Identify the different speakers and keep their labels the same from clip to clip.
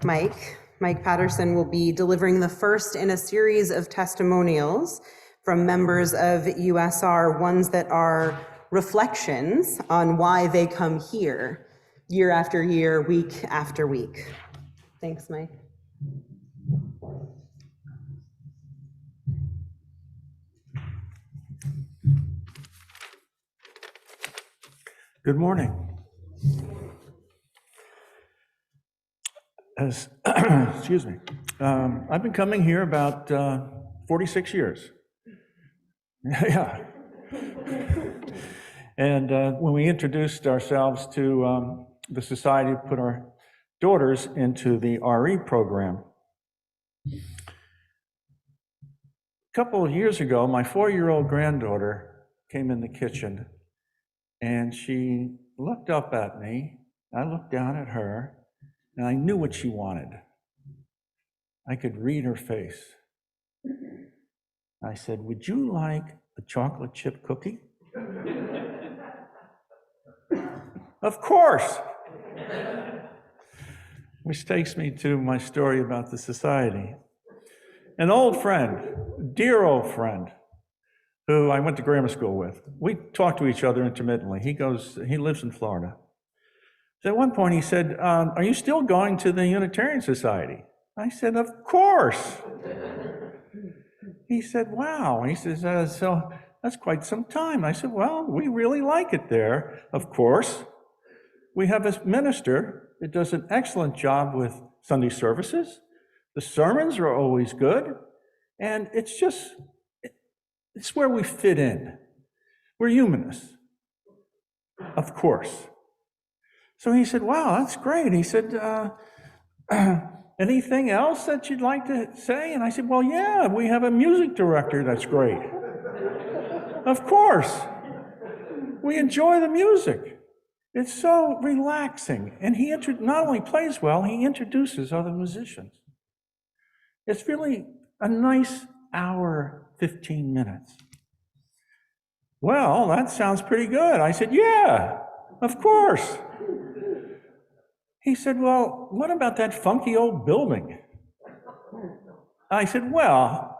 Speaker 1: Mike Patterson, will be delivering the first in a series of testimonials from members of USR, ones that are reflections on why they come here year after year, week after week. Thanks, Mike.
Speaker 2: Good morning. Excuse me. I've been coming here about 46 years. Yeah. And when we introduced ourselves to the society, put our daughters into the RE program. A couple of years ago, my 4-year-old granddaughter came in the kitchen and she looked up at me. I looked down at her and I knew what she wanted. I could read her face. I said, "Would you like a chocolate chip cookie?" Of course. Which takes me to my story about the society. An old friend, dear old friend, who I went to grammar school with. We talk to each other intermittently. He lives in Florida. So at one point he said, "Are you still going to the Unitarian Society?" I said, "Of course." He said, "Wow." He says, "So that's quite some time." I said, "Well, we really like it there, of course. We have a minister that does an excellent job with Sunday services. The sermons are always good. And it's where we fit in. We're humanists, of course." So he said, "Wow, that's great." He said, "Anything else that you'd like to say?" And I said, "Well, yeah, we have a music director that's great." Of course. We enjoy the music. It's so relaxing. And he not only plays well, he introduces other musicians. It's really a nice hour, 15 minutes. "Well, that sounds pretty good." I said, "Yeah, of course." He said, "Well, what about that funky old building?" I said, "Well,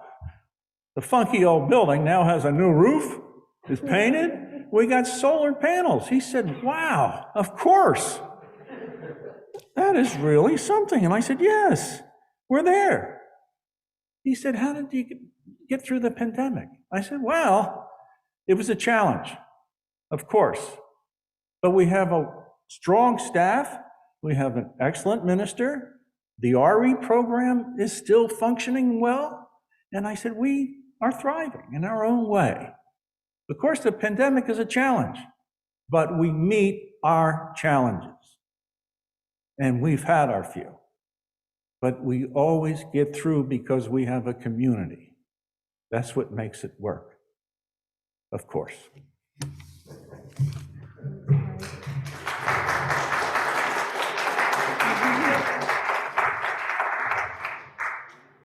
Speaker 2: the funky old building now has a new roof, is painted, we got solar panels." He said, "Wow, of course. That is really something." And I said, "Yes, we're there." He said, "How did you get through the pandemic?" I said, "Well, it was a challenge, of course. But we have a strong staff. We have an excellent minister. The RE program is still functioning well." And I said, "We are thriving in our own way. Of course, the pandemic is a challenge, but we meet our challenges. And we've had our few. But we always get through because we have a community. That's what makes it work, of course."